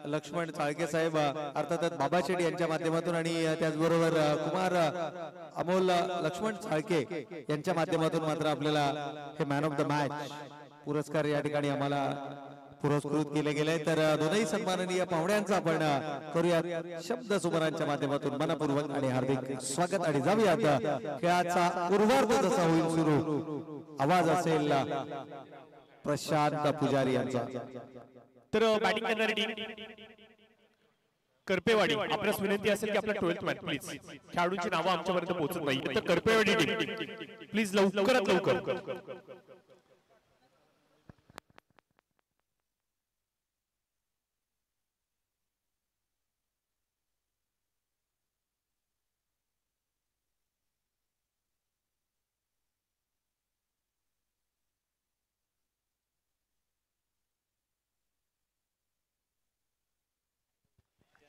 लक्ष्मण चाळके साहेब अर्थातच बाबा शेट्टी यांच्या माध्यमातून आणि त्याचबरोबर कुमार अमोल लक्ष्मण चाळके यांच्या माध्यमातून मात्र आपल्याला हे मॅन ऑफ द मॅच पुरस्कार या ठिकाणी आम्हाला पुरस्कृत केले गेले। तर दोनही सन्माननीय पाहुण्यांचा आपण करूया शब्द सुमरांच्या माध्यमातून मनपूर्वक आणि हार्दिक स्वागत आणि जाऊयात खेळाचा पूर्वार्ध जसा होईल सुरू आवाज असेल प्रशांत पुजारी यांचा। तर बॅटिंग करणारी टीम करपेवाडी आपल्यास विनंती असेल की आपला 12th मॅच प्लीज खेळाडूंची नावं आमच्यापर्यंत पोहोचत नाही तर करपेवाडी टीम प्लीज लवकरात लवकर।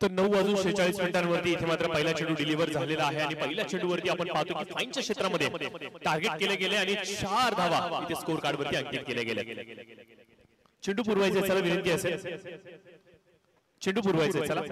तर 9:46 मिनिटांवरती इथे मात्र पहिला चेंडू डिलिव्हर झालेला आहे आणि पहिल्या चेंडूवरती आपण पाहतो की फाईनच्या क्षेत्रामध्ये टार्गेट केले गेले आणि 4 धावा इथे स्कोर कार्ड वरती अंकित केले गेले। चेंडू पुरवायचे चला विनंती असेल चेंडू पुरवायचे चला।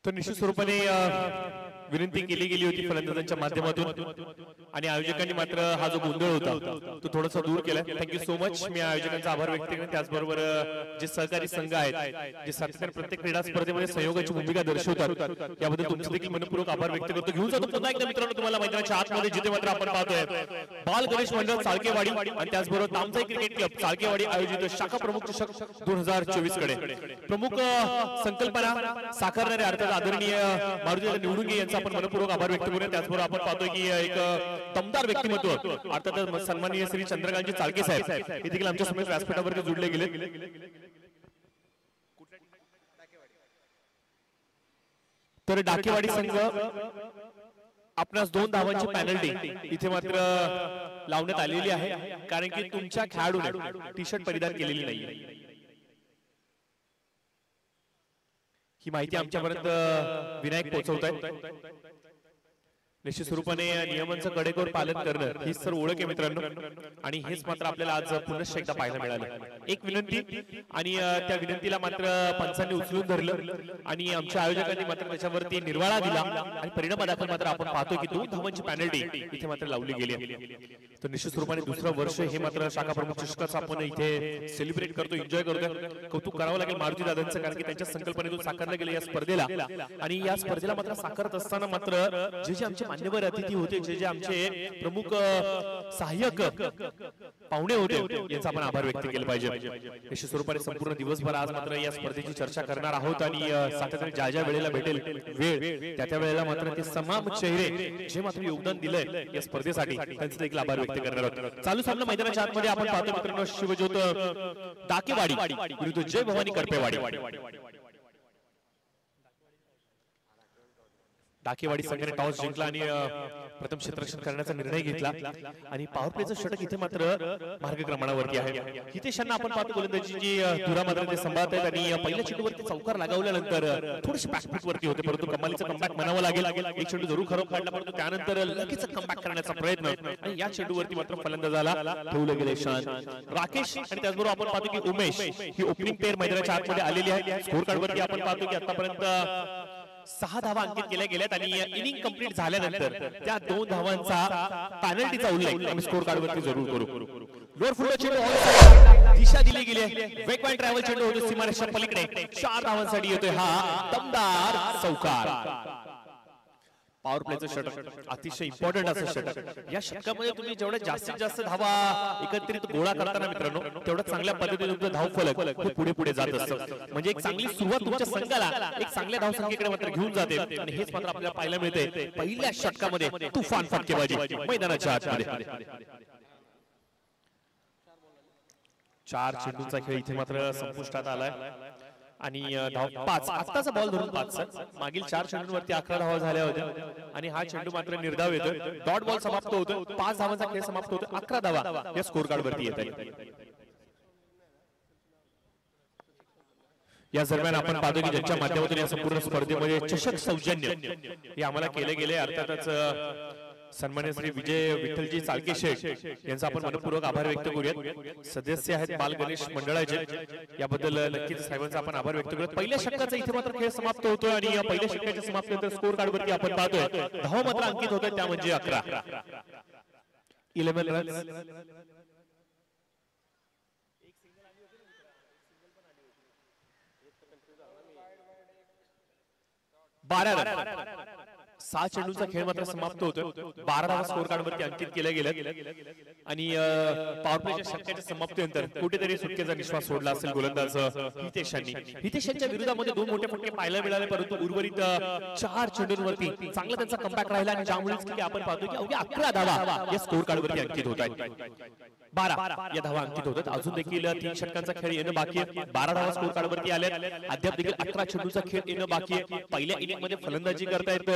तर निश्चित स्वरूपाने विनंती केली गेली होती फलंदाजांच्या माध्यमातून आणि आयोजकांनी मात्र हा जो गोंधळ होता तो थोडासा दूर केला। Thank you so much. मी आयोजकांचा आभार व्यक्त करतो। त्याचबरोबर जे सहकारी संघ आहेत जे सातत्याने प्रत्येक क्रीडा स्पर्धेमध्ये सहयोगाची भूमिका दर्शवतात याबद्दल तुमचे देखील मनपूर्वक आभार व्यक्त करतो। घेऊन जातो पुन्हा एकदा मित्रांनो तुम्हाला मैदानाच्या आतमध्ये जिथे मात्र आपण पाहतोय बाल गणेश मंडळ चाळकेवाडी आणि त्याचबरोबर तामजाई क्रिकेट क्लब चाळकेवाडी आयोजित शाखा प्रमुख चषक 2024 कडे प्रमुख संकल्पना साकारणारे अर्थात आदरणीय मारुती निवडून यांचा आपण मनपूर्वक आभार व्यक्त करूया। त्याचबरोबर आपण पाहतोय की एक दमदार व्यक्तिमत्व अर्थात सन्माननीय श्री चंद्रकांतजी चाळके साहेब हे देखील आमच्या समेत व्यासपीठावर जोडले गेले। तर डाकेवाडी संघ आपणास 2 धावांची पेनल्टी इथे मात्र लावण्यात आलेली आहे कारण की तुमच्या खेळाडूने टी शर्ट परिधान केलेली नाही। ही माहिती आमच्यापर्यंत विनायक पोहोचवतायत। निश्चित स्वरूपाने नियमांचं कडेकोर पालन करणं ही सर्व ओळख आहे मित्रांनो आणि हेच मात्र आपल्याला आज पुनश्च एकदा पाहायला मिळालं। एक विनंती आणि त्या विनंतीला मात्र पंचांनी उचलून धरलं आणि आमच्या आयोजकांनी मात्र त्याच्यावरती निर्वाळा दिला आणि परिणामादाखल मात्र आपण पाहतोय की 2 धावांची पेनल्टी इथे मात्र लावली गेली आहे। तर निश्चित स्वरूपाने दुसरं वर्ष हे मात्र शाखा प्रमुख चषकाचं आपण इथे सेलिब्रेट करतो एन्जॉय करतोय। कौतुक करावं लागेल मारुती दादांचं कारण की त्यांच्या संकल्पनेतून साकारलं गेलं या स्पर्धेला आणि या स्पर्धेला मात्र साकारत असताना मात्र जे आमचे मान्यवर अतिथी होते जे आमचे प्रमुख सहाय्यक पाहुणे होते यांचा आपण आभार व्यक्त केले पाहिजे। निश्चित स्वरूपाने संपूर्ण दिवसभर आज मात्र या स्पर्धेची चर्चा करणार आहोत आणि सातत्याने ज्या ज्या वेळेला भेटेल वेळ त्या वेळेला मात्र ते तमाम चेहरे जे मात्र योगदान दिलंय या स्पर्धेसाठी त्यांचे देखील आभार व्यक्त करणार आहोत। चालू सामना मैदानाच्या आतमध्ये आपण पाहतो मित्रांनो शिवज्योत डाकेवाडी विरुद्ध जय भवानी करपेवाडी। डाकेवाडी संघाने टॉस जिंकला आणि प्रथम क्षेत्ररक्षण करण्याचा निर्णय घेतला आणि पॉवर प्लेचं षटक इथे मात्र मार्गक्रमणावरती आहे. हितेशांना आपण पाहतो गोलंदाजीची धुरा मात्र ते सांभाळत आहेत आणि पहिल्या चेंडूवरती चौकार लगावल्यानंतर थोडेसे बॅकफूट वरती होते, परंतु कमालीचा कमबॅक म्हणावं लागेल. एक चेंडू जरूर खराब काढला, परंतु त्यानंतर लगेच कमबॅक करण्याचा प्रयत्न आणि या चेंडूवरती मात्र फलंदाजाला ठेवलं गेले शांत. राकेश आणि त्याचबरोबर आपण पाहतो की उमेश ही ओपनिंग पेअर मैदानाच्या आतमध्ये आलेली आहे. स्कोर कार्ड वरती आपण पाहतो की आतापर्यंत 6 धावा अंकित केल्या गेल्यात आणि इनिंग कंप्लीट झाल्यानंतर त्या 2 धावांचा पेनल्टीचा उल्लेख आम्ही स्कोर कार्ड वरती जरूर करू. लोअर फुल चेंडू ऑन साइड दिशा दिली गेली आहे. वेगवान ट्रॅव्हल चेंडू होतो सीमारेषा पलीकडे 4 धावांसाठी येतोय हा दमदार चौकार. पॉवर प्लेचं षटक अतिशय इम्पॉर्टंट असं षटक. या षटकामध्ये तुम्ही जेवढ्या जास्तीत जास्त धावा एकत्रित गोळा करताना मित्रांनो तेवढं चांगल्या पद्धतीने तुमचं धाव फलक हे पुढे पुढे जात असतं. म्हणजे एक चांगली सुरुवात तुमच्या संघाला एक चांगल्या धावसंख्येकडे मात्र घेऊन जाते आणि हेच मात्र आपल्याला पाहायला मिळते पहिल्या षटकामध्ये तुफान फटकेबाजी मैदानाच्या आतमध्ये. 4 चेंडूंचा खेळ इथे मात्र संपुष्टात आलाय आणि धाव 5 आत्ताचा बॉल धरून 5 मागील 4 चेंडूंवरती 11 धावा झाल्या होत्या आणि हा चेंडू मात्र निर्धाव येतोय. डॉट बॉल समाप्त होतो, 5 धावांचा खेळ समाप्त होतो, 11 धावा या स्कोर कार्ड वरती येत आहेत. या दरम्यान आपण पाहतो की ज्यांच्या माध्यमातून या संपूर्ण स्पर्धेमध्ये चषक सौजन्य हे आम्हाला केले गेले, अर्थातच सन्मान्य श्री विजय विठ्ठलजी चाळके शेठ यांचा आपण मनपूर्वक आभार व्यक्त करूयात. सदस्य आहेत बाल गणेश मंडळाचे, याबद्दल नक्कीच साहेबांचा आपण आभार व्यक्त करूयात. पहिल्या षटकाचा इथे मात्र खेळ समाप्त होतोय आणि या पहिल्या षटकाच्या समाप्तीनंतर स्कोर कार्ड वरती आपण पाहतोय धावा मात्र अंकित होत आहेत, त्या म्हणजे 11 रन्स. 12 रन. 6 चेंडूंचा खेळ मात्र समाप्त होतोय. 12 धावा स्कोर कार्ड वरती अंकित केल्या गेल्या आणि पॉवर प्लेच्या षटकाच्या समाप्तीनंतर कुठेतरी सुटकेचा निश्वास सोडला असेल गोलंदाज हितेशांनी. हितेशांच्या विरोधामध्ये 2 मोठे फटके पाहायला मिळाले, परंतु उर्वरित 4 चेंडूंवरती चांगला त्यांचा कमबॅक राहिला आणि ज्यामुळेच आपण पाहतो की अवघ्या 11 धावा या स्कोर कार्ड वरती अंकित होत आहेत. 12 या धावा अंकित होतात. अजून देखील 3 षटकांचा खेळ येणं बाकी आहे. 12 धावा स्कोर कार्ड वरती आल्या. अद्याप देखील 11 चेंडूचा खेळ येणं बाकी आहे. पहिल्या इनिंग मध्ये फलंदाजी करतायत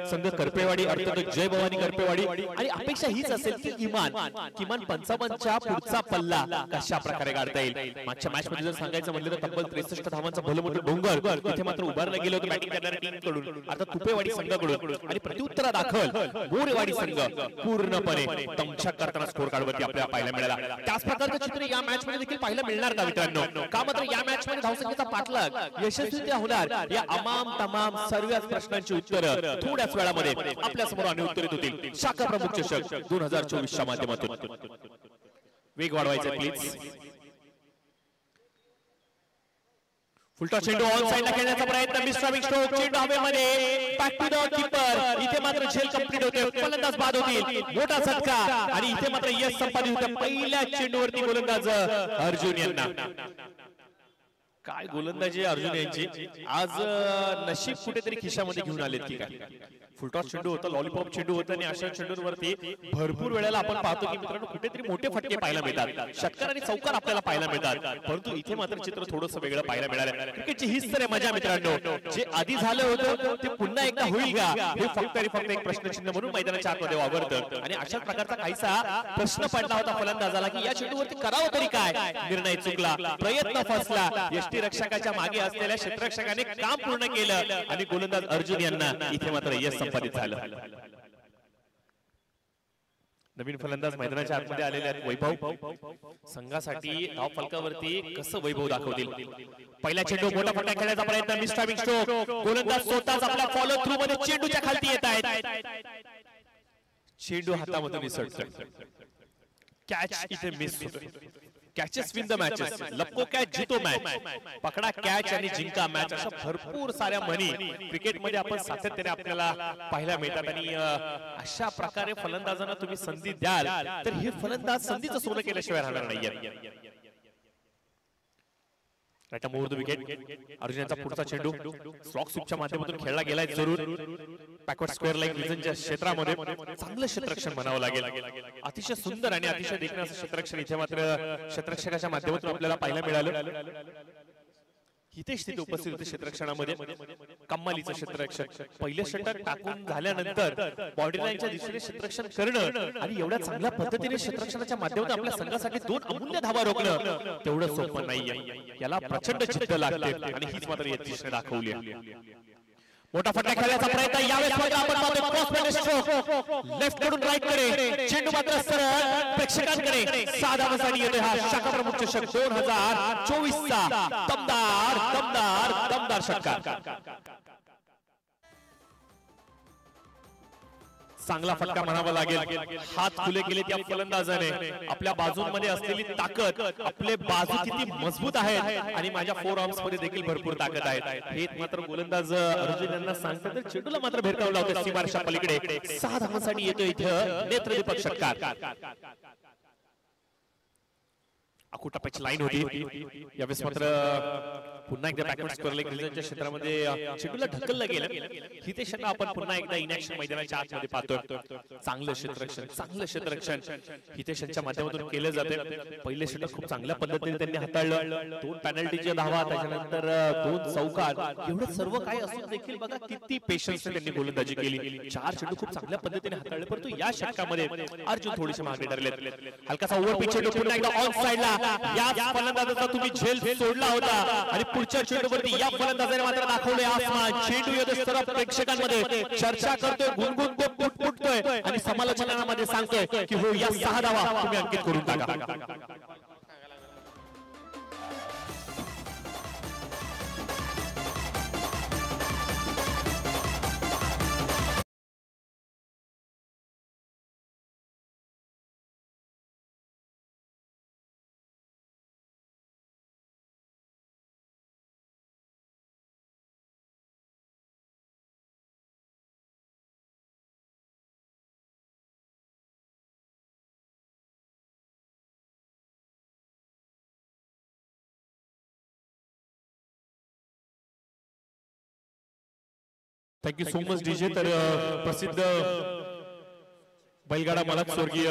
संघ करपेवाडी, अर्थात जय भवानी करपेवाडी आणि अपेक्षा हीच असेल की किमान 55च्या पुढचा पल्ला कशा प्रकारे गाडता येईल. मागच्या मॅच मध्ये जर सांगायचं म्हणलं तर तब्बल 63 धावांचा भलमोठं डोंगर इथे मात्र उभारलं गेलं होतं बॅटिंग करणाऱ्या टीम कडून, आता तुपेवाडी संघाकडून आणि प्रत्युत्तरा दाखल मोरेवाडी संघ पूर्णपणे तमछाक करताना स्कोर कार्ड वरती आपल्याला पाहायला मिळाला. त्याच प्रकारचं चित्र या मॅच मध्ये देखील पाहायला मिळणार का मित्रांनो? का मात्र या मॅच मध्ये धावसंख्येचा पाठलाग यशस्वीरित्या होणार या तमाम सर्व प्रश्नांची उत्तरं थोड्याच वेळामध्ये आपल्या समोर आणि उत्तरित होतील. शाखा प्रमुख चषक 2024 च्या माध्यमातून वेग वाढवायचा प्लीज. फुलटॉस चेंडू ऑन साइडला खेळण्याचा प्रयत्न, मिस्टर स्ट्रोक चेंडू हवेमध्ये बॅक टू द कीपर. इथे मात्र झेल कंप्लीट होते, फलंदाज बाद होतील. मोठा झटका आणि इथे मात्र यश संपादित होते पहिल्या चेंडूवरती गोलंदाज अर्जुन यांना. काय गोलंदाजी अर्जुन यांची आज नशीब कुठेतरी खिशामध्ये घेऊन आलेत की काय. फुलटॉस चेंडू होता, लॉलीपॉप चेंडू होता आणि अशा चेंडूंवरती भरपूर वेळेला आपण पाहतो की मित्रांनो कुठेतरी मोठे फटके पाहायला मिळतात, षटकार आणि चौकार आपल्याला पाहायला मिळतात, परंतु इथे मात्र चित्र थोडंसं वेगळं पाहायला मिळालं. क्रिकेटची हीच तर मजा मित्रांनो, जे आधी झालं होतं ते पुन्हा एकदा होईल का हे फक्त आणि फक्त एक प्रश्नचिन्ह म्हणून मैदानाच्या आतमध्ये वावरतं. आणि अशा प्रकारचा काहीसा प्रश्न पडला होता फलंदाजाला की या चेंडूवरती करावं तरी काय. निर्णय चुकला, प्रयत्न फसला, यष्टी रक्षकाच्या मागे असलेल्या क्षेत्ररक्षकाने काम पूर्ण केलं आणि गोलंदाज अर्जुन यांना इथे मात्र यश संपादित झालं. नवीन फलंदाज मैदानाच्या आतमध्ये आलेले आहेत. वैभव संघासाठी धाव फलकावरती कसं वैभव दाखवतील. पहिला चेंडू मोठा फटका खेळण्याचा प्रयत्न, मिस्टर स्ट्रोक गोलंदाज स्वतःच आपल्या फॉलो थ्रू मध्ये चेंडूच्या खालती येत आहेत. चेंडू हातामधून विसरतोय, कॅच इथे मिस होतोय. कॅचेस विन द मॅचेस, लपको कॅच जितो मॅच, पकडा कॅच आणि जिंका मॅच, अशा भरपूर साऱ्या म्हणी क्रिकेटमध्ये आपण सातत्याने आपल्याला पाहायला मिळतात. आणि अशा प्रकारे फलंदाजांना तुम्ही संधी द्याल तर हे फलंदाज संधीचं सोनं केल्याशिवाय राहणार नाहीये. विकेट अर्जुनचा पुढचा चेंडू स्लॉक स्वीपच्या माध्यमातून खेळला गेलाय. जरूर बॅकवर्ड स्क्वेअर लाईन रिजनच्या क्षेत्रामध्ये चांगलं क्षेत्ररक्षण म्हणावं लागेल. अतिशय सुंदर आणि अतिशय देखणं असं क्षेत्ररक्षण इथे मात्र क्षेत्ररक्षकाच्या माध्यमातून आपल्याला पाहायला मिळालं. हितेश तिथे उपस्थित होते क्षेत्ररक्षणामध्ये. कम्मालीचं क्षेत्ररक्षण पहिलं षटक टाकून झाल्यानंतर बॉडी लाईनच्या दिशेने क्षेत्ररक्षण करणं आणि एवढ्या चांगल्या पद्धतीने क्षेत्ररक्षणाच्या माध्यमातून आपल्या संघासाठी 2 अमूल्य धावा रोखणं तेवढं सोपं नाहीये. याला प्रचंड जिद्द लागते आणि हीच मात्र यशस्वी दाखवली. मोठा फटका खेळण्याचा प्रयत्न यावेळेस मात्र आपण पाहतोय क्रॉसबॅक स्ट्रोक लेफ्ट कडून राईट कडे चेंडू मात्र सरळ प्रेक्षकांकडे. 6 धावांसाठी येतोय हा शाखा प्रमुख चषक 2024 चा दमदार दमदार दमदार षटकार. चांगला फटका म्हणावा लागेल. हात खुले केले त्या फलंदाजाने. आपल्या बाजूंमध्ये असलेली ताकद, आपले बाजू किती मजबूत आहेत आणि माझ्या फोर आर्म्स मध्ये देखील भरपूर ताकद आहे हे मात्र गोलंदाज अर्जुन यांना सांगतात. तर चेंडूला मात्र भेटकावून लावतो सीमारेषा पलीकडे. 6 धावांसाठी येतो इथं नेत्रदीपक षटकार. अकुटा पिच लाईन होती यावेळेस मात्र पुन्हा एकदा बॅकवर्ड स्क्वेअर लेग रिजनच्या क्षेत्रामध्ये चेंडूला ढकललं गेलं. हितेशना आपण पुन्हा एकदा इनॅक्शन मैदानाच्या आतमध्ये पाहतोय. चांगलं क्षेत्ररक्षण हितेशच्या माध्यमातून केलं जाते. पहिले षटक खूप चांगल्या पद्धतीने त्यांनी हाताळलं. 2 पेनल्टीच्या धावा, त्याच्यानंतर 2 चौकार, एवढं सर्व काही असून देखील बघा किती पेशन्स त्यांनी गोलंदाजी केली. 4 चेंडू खूप चांगल्या पद्धतीने हाताळले. परंतु या षटकामध्ये अर्जुन थोडीशी मागे ठरले. हलकासा ओव्हर पिच चेंडू पुन्हा एकदा ऑन साइडला. या फलंदाजाचा तुम्ही झेल सोडला होता आणि पुढच्या चेंडूवरती या फलंदाजाने मात्र दाखवले आसमान. चेंडू येतो सर्व प्रेक्षकांमध्ये चर्चा करतोय, गुणगुणतोय, फुटतोय आणि समालोचनामध्ये सांगतोय की हो या 6 धावा तुम्ही अंकित करून टाका. Thank you so much DJ. तर प्रसिद्ध बैलगाडा मालक स्वर्गीय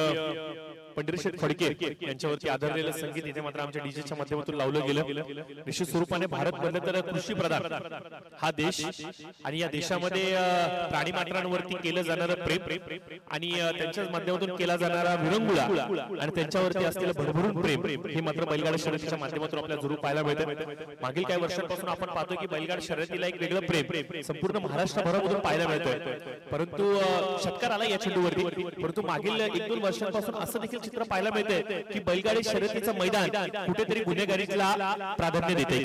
पंढरीशेठ फडके यांच्यावरती आधारलेलं संगीत इथे मात्र आमच्या डीजेच्या माध्यमातून लावलं गेलं. निश्चित स्वरूपाने भारत बनलं तर कृषी प्रधान हा देश आणि या देशामध्ये प्राणी मात्रांवरती केलं जाणारं प्रेम आणि त्यांच्याच माध्यमातून केला जाणारा विरंगुळा आणि त्यांच्यावरती असलेलं भरभरून प्रेम हे मात्र बैलगाडा शर्यतीच्या माध्यमातून आपल्याला जरूर पाहायला मिळतं. मागील काही वर्षांपासून आपण पाहतो की बैलगाडा शर्यतीला एक वेगळं प्रेम संपूर्ण महाराष्ट्रभरामधून पाहायला मिळतंय. परंतु षटकार आला या चेंडूवरती. परंतु मागील 1-2 वर्षांपासून असं देखील चित्र पाहायला मिळते की बैलगाडी शर्यतीचं मैदान कुठेतरी गुन्हेगारीला प्राधान्य देते.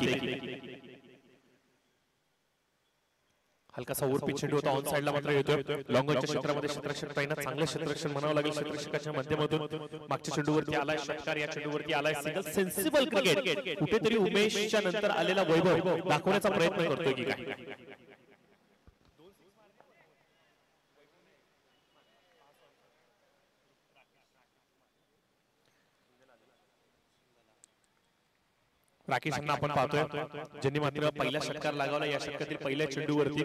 हलकासा ओव्हर पिच चेंडू होता ऑन साइडला मात्र येतोय. लॉंगॉनच्या क्षेत्रामध्ये क्षेत्ररक्षक तैनात. चांगलं क्षेत्ररक्षण म्हणावं लागेल क्षेत्ररक्षकाच्या माध्यमातून. मागच्या चेंडूवरती आलाय षटकार, या चेंडूवरती आलाय सिंगल. सेन्सिबल क्रिकेट कुठेतरी उमेशच्या नंतर आलेला वैभव दाखवण्याचा प्रयत्न करतोय की काय. राकेशांना आपण पाहतोय ज्यांनी मात्र पहिला षटकार लगावला या षटकातील पहिल्या चेंडूवरती.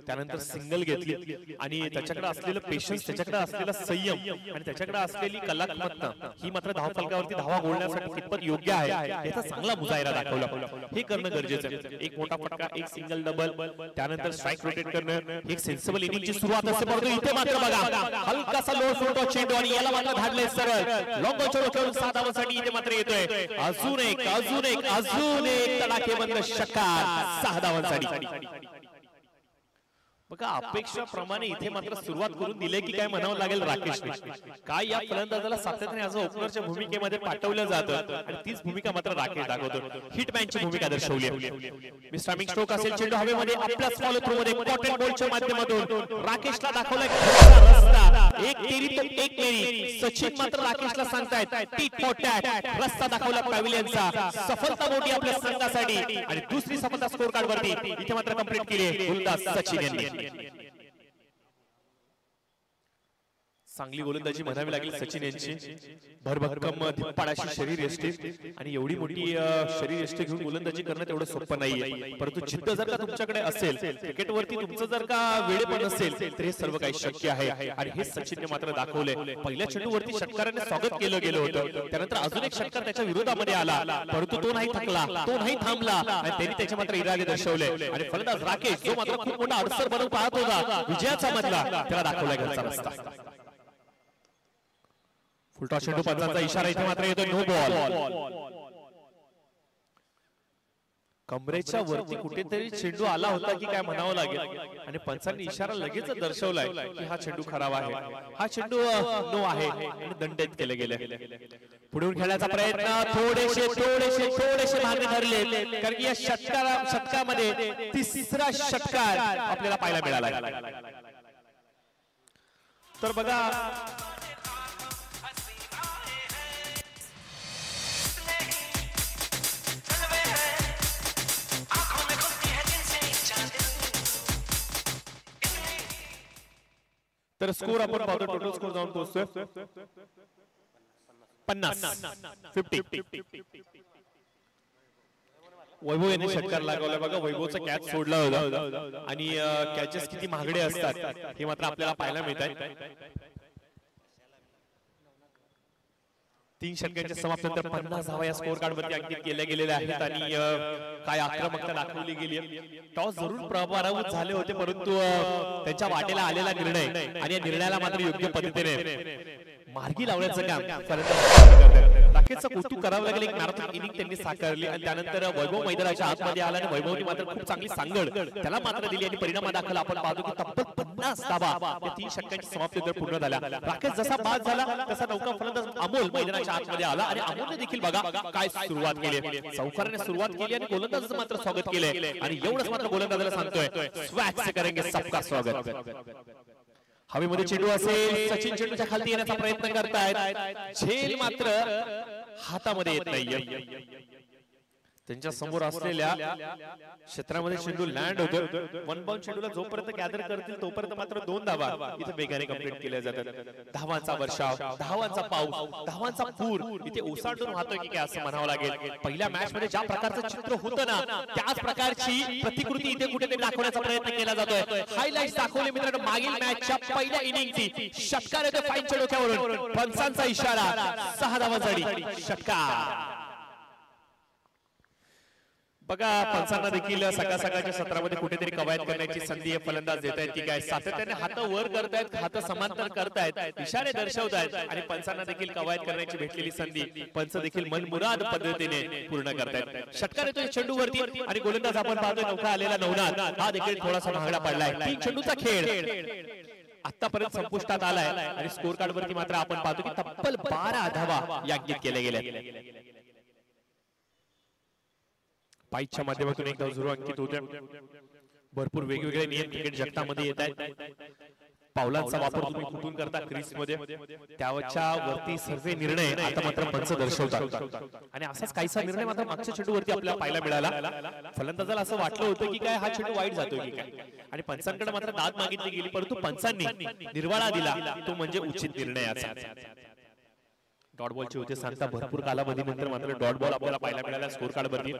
त्यानंतर सिंगल घेतली आणि त्याच्याकडे असलेलं पेशन्स, त्याच्याकडे असलेला संयम आणि त्याच्याकडे असलेली कलात्मकता ही मात्र धावफलकावरती धावा गोळण्यासाठी कितपत योग्य आहे याचा चांगला मुजाहिरा दाखवला. हे करणं गरजेचं आहे. एक मोठा फटका, एक सिंगल डबल, त्यानंतर स्ट्राइक रोटेट करणं, एक सेन्सिबल इनिंगची सुरुवात असते. परंतु इथे मात्र बघा हलकासा लो सोडतो चेंडू आणि याला मात्र धाडले सरळ. लॉंग चेंडू खेळून 6 धावांसाठी इथे मात्र येतोय. अजून एक तडाखेबंद षटकार 6 धावांसाठी. बघा अपेक्षाप्रमाणे इथे मात्र सुरुवात करून दिले की काय म्हणावं लागेल राकेशने. काय या फलंदाजाला सातत्याने आज ओपनरच्या भूमिकेमध्ये पाठवलं जातं आणि तीच भूमिका मात्र राकेश दाखवतो. हिटमॅनची भूमिका दर्शवली आहे. मिस्टर्मिंग स्ट्रोक असेल चेंडू हवेमध्ये आपल्या फॉलो थ्रू मध्ये कॉटन बॉलच्या माध्यमातून राकेशला दाखवलाय रस्ता. एक तेरी तो एक मेरी. सचिन मात्र राकेशला सांगतायत टीट फॉर टॅट. रस्ता दाखवला पॅव्हिलियनचा. सफलता मोठी आपल्या संघासाठी आणि दुसरी सफलता स्कोर कार्ड वरती इथे मात्र कंप्लीट केली गोलंदाज सचिन यांनी. चांगली गोलंदाजी म्हणावी लागेल सचिन यांची. भरभक्कम धिप्पाडाशी शरीर यष्टी आणि एवढी मोठी शरीर यष्टी घेऊन गोलंदाजी करणं तेवढं सोपं नाहीये. परंतु जिद्द जर का तुमच्याकडे असेल, क्रिकेटवरती तुमचं जर का वेळेपण असेल तर हे सर्व काही शक्य आहे. आणि हे सचिनने मात्र दाखवलंय. पहिल्या चेंडूवरती षटकाराने स्वागत केलं गेलं होतं, त्यानंतर अजून एक षटकार त्याच्या विरोधामध्ये आला, परंतु तो नाही थकला, तो नाही थांबला आणि त्यांनी त्याचे मात्र इरादे दर्शवले. आणि फलंदाज राकेश जो मात्र खूप मोठा अडसर बनवून पाहत होता विजयाचा मधला, त्याला दाखवला घरचा रस्ता. फुलटॉस चेंडू, पंचांचा इशारा इथे मात्र येतो, नो बॉल. कमरेच्या वरती कुठेतरी चेंडू आला होता की काय म्हणावं लागेल आणि पंचांनी इशारा लगेच दर्शवलाय की हा चेंडू खराब आहे, हा चेंडू नो आहे आणि दंडित केले गेले. पुढून खेळण्याचा प्रयत्न, थोडेसे मागे धरले, कारण की या षटकामध्ये तिसरा षटकार आपल्याला पाहायला मिळाला. तर बघा तर स्कोर आपण पाहतो, टोटल स्कोर जाऊन पोहोचतोय 50. वैभव यांनी षटकार लागवला. बघा वैभवचा कॅच सोडला होता आणि कॅचेस किती महागडे असतात हे मात्र आपल्याला पाहायला मिळत आहे. 3 षटकांच्या समाप्तीनंतर 50 धावा या स्कोर कार्ड वरती अंकित केल्या गेलेल्या आहेत आणि काय आक्रमकता दाखवली गेली. टॉस जरूर पराभूत झाले होते, परंतु त्यांच्या वाटेला आलेला निर्णय आणि या निर्णयाला मात्र योग्य पद्धतीने मार्गी लावण्याचं काम राकेशचं कौतुक करावं लागेल. एक मॅरेथॉन इनिंग त्यांनी साकारली आणि त्यानंतर वैभव मैदानाच्या आतमध्ये आला आणि वैभवने मात्र खूप चांगली सांगड त्याला मात्र दिली आणि परिणामादाखल आपण पाहतो की तब्बल 50 धावा या 3 षटकांची समाप्ती जर पूर्ण झाल्या. राकेश जसा बाद झाला तसा नौका फलंदाज अमोल मैदानाच्या आतमध्ये आला आणि अमोलने देखील बघा काय सुरुवात केली, चौकाराने सुरुवात केली आणि गोलंदाजाचं मात्र स्वागत केले. आणि एवढंच मात्र गोलंदाजाला सांगतोय, स्वॅग से करेंगे सबका स्वागत. हवेमध्ये चेंडू असेल, सचिन चेंडूच्या खाली येण्याचा प्रयत्न करतायत, झेल मात्र हातामध्ये येत नाहीये. त्यांच्या समोर असलेल्या क्षेत्रामध्ये चेंडू लँड होतो. 1 बाउंड चेंडूला जोपर्यंत गॅदर करतील तोपर्यंत मात्र 2 धावा इथे वेगाने कंप्लीट केल्या जातात. धावांचा वर्षाव, धावांचा पाऊस, धावांचा पूर इथे ओसांडून वाहतोय की काय असं म्हणावं लागेल. पहिल्या मॅच मध्ये ज्या प्रकारचं चित्र होतं ना त्याच प्रकारची प्रतिकृती इथे कुठेतरी दाखवण्याचा प्रयत्न केला जातोय. हायलाइट्स दाखवले मित्रांनो मागील मॅचच्या पहिल्या इनिंगची. षटकार येतो फाईनच्या डोक्यावरून, पंचांचा इशारा, 6 धावांसाठी षटकार. बघा पंचांना देखील सकाळ सकाळच्या सत्रामध्ये कुठेतरी कवायत करण्याची संधी फलंदाज देत आहेत की काय, सातत्याने हात वर करतायत, हात समांतर करतायत, इशारे दर्शवतायत आणि पंचांना देखील कवायत करण्याची भेटलेली संधी पंच देखील मनमुराद पद्धतीने पूर्ण करतायत. षटकार येतोय चेंडूवरती आणि गोलंदाज आपण पाहतोय नौका आलेला नवनाथ, हा देखील थोडासा महागडा पडलाय. 3 चेंडूचा खेळ आतापर्यंत संपुष्टात आलाय आणि स्कोर कार्ड वरती मात्र आपण पाहतो की तब्बल 12 धावा या अंकित केल्या गेल्या. पाईच्या माध्यमातून एक धाव जरूर अंकित होते. भरपूर वेगवेगळे नियम क्रिकेट जगतामध्ये येत आहेत. पावलांचा वापर तुम्ही कुठून करता क्रीज मध्ये त्याच्या वरती सर्व निर्णय आता मात्र पंच दर्शवतात आणि असाच काहीसा निर्णय मात्र मागच्या चेंडूवरती आपल्याला पाहायला मिळाला. फलंदाजाला असं वाटलं होतं की काय हा चेंडू वाईट जातोय की काय आणि पंचांकडे मात्र दाद मागितली गेली, परंतु पंचांनी निर्वाळा दिला, तो म्हणजे उचित निर्णयाचा. डॉट बॉलची होते सांगता भरपूर कालावधीनंतर मात्र डॉट बॉल आपल्याला पाहायला मिळाला स्कोर कार्ड वरती.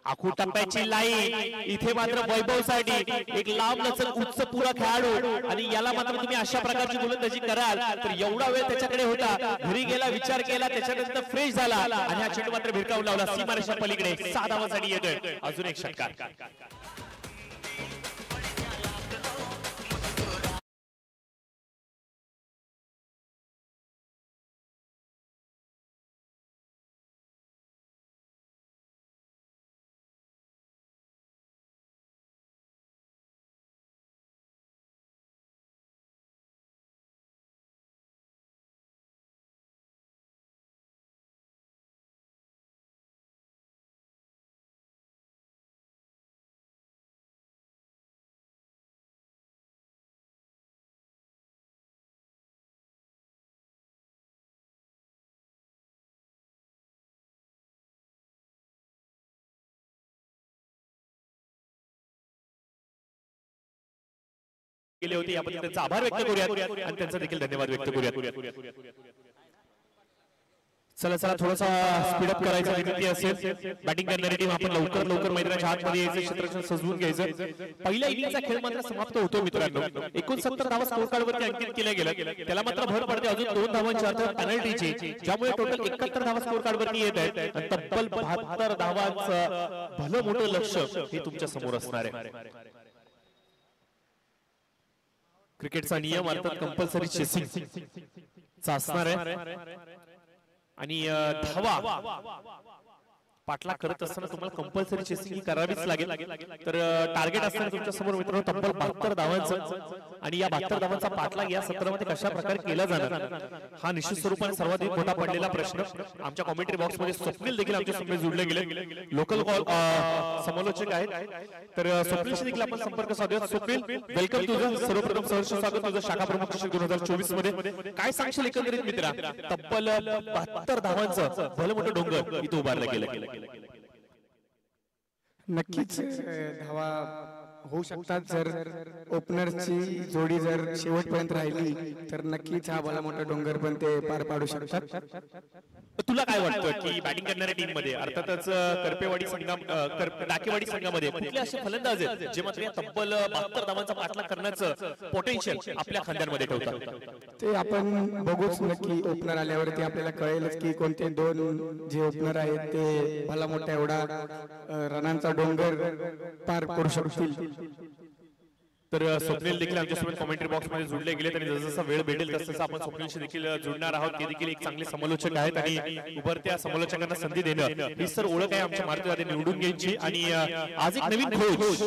आखू टप्प्याची लाईन इथे मात्र वैभवसाठी एक लांब लचक उच्च पुरा खेळाडू आणि याला मात्र तुम्ही अशा प्रकारची गोलंदाजी कराल तर एवढा वेळ त्याच्याकडे होता, घरी गेला, विचार केला, त्याच्यानंतर फ्रेश झाला आणि हा चेंडू मात्र भिरकावून लावला सीमारेषा पलीकडे. 6 धावांसाठी येतोय अजून एक षटकार. केले होते याबद्दल त्यांचा आभार व्यक्त करूयात आणि त्यांचा देखील धन्यवाद व्यक्त करूयात. चला चला थोडासा स्पीड अप करायचा विनंती असेल. बॅटिंग करणारी टीम आपण लवकर मैदानाच्या आतमध्ये यायचं, क्षेत्ररक्षण सजवून घ्यायचं. पहिल्या इनिंगचा खेळ मात्र समाप्त होतो मित्रांनो. 69 धावा स्कोर कार्ड वरती अंकित केल्या गेल्या. त्याला मात्र भर पडते अजून 2 धावांची अर्थ पेनल्टीची, ज्यामुळे टोटल 71 धावा स्कोर कार्ड वरती येत आहेत आणि तब्बल 72 धावांचं भलं मोठं लक्ष हे तुमच्या समोर असणार आहे. क्रिकेटचा नियम अर्थात कंपल्सरी चेसिंग चा असणार आहे आणि धावा पाठलाग करत असताना तुम्हाला कंपल्सरी चेसिंग ही करावीच लागेल. तर टार्गेट असताना तुमच्या समोर मित्रांनो तब्बल 72 धावांचं आणि या 72 धावांचा पाठलाग या सत्रामध्ये कशा प्रकारे केला जाणार हा निश्चित स्वरूपाने सर्वाधिक मोठा पडलेला प्रश्न. आमच्या कॉमेंट्री बॉक्स मध्ये स्वप्नील देखील आमच्या समोर जोडले गेले, लोकल समालोचक आहेत. तर स्वप्नीलशी देखील आपण संपर्क साधूया. स्वप्नील, वेलकम तुझं. सर्वप्रथम सहर्ष स्वागत तुझं शाखा प्रमुख 2024 मध्ये. काय सांगशील एकंदरीत मित्रा, तब्बल 72 धावांचं भलं मोठं डोंगर इथं उभारलं गेलं. नक्कीच धावा होऊ शकतात जर ओपनरची जोडी जर शेवटपर्यंत राहिली तर नक्कीच हा भला मोठा डोंगर पण ते पार पाडू शकतात. तुला काय वाटतं की बॅटिंग करणाऱ्या टीम मध्ये अर्थातच करपेवाडी डाकेवाडी संघामध्ये कुठले असे फलंदाज आहेत जे मात्र या तब्बल 72 धावांचा पाठलाग करण्याचं पोटेन्शियल आपल्या खांद्यांमध्ये ठेवतात? ते आपण बघूच नक्की. ओपनर आल्यावरती आपल्याला कळेलच की कोणते दोन जे ओपनर आहेत ते भला मोठा एवढा रनांचा डोंगर पार करू शकतील. तर स्वप्नील देखील आमच्यासोबत कॉमेंट्री बॉक्स मध्ये जोडले गेलेत आणि जसं वेळ भेटेल तसं आपण स्वप्नीलशी देखील जोडणार आहोत. ते देखील एक चांगले समालोचक आहेत आणि उभरत्या समालोचकांना संधी देणं ही सर ओळख आहे आमच्या मार्गदर्शकांनी निवडून घ्यायची. आणि आज एक नवीन खोज,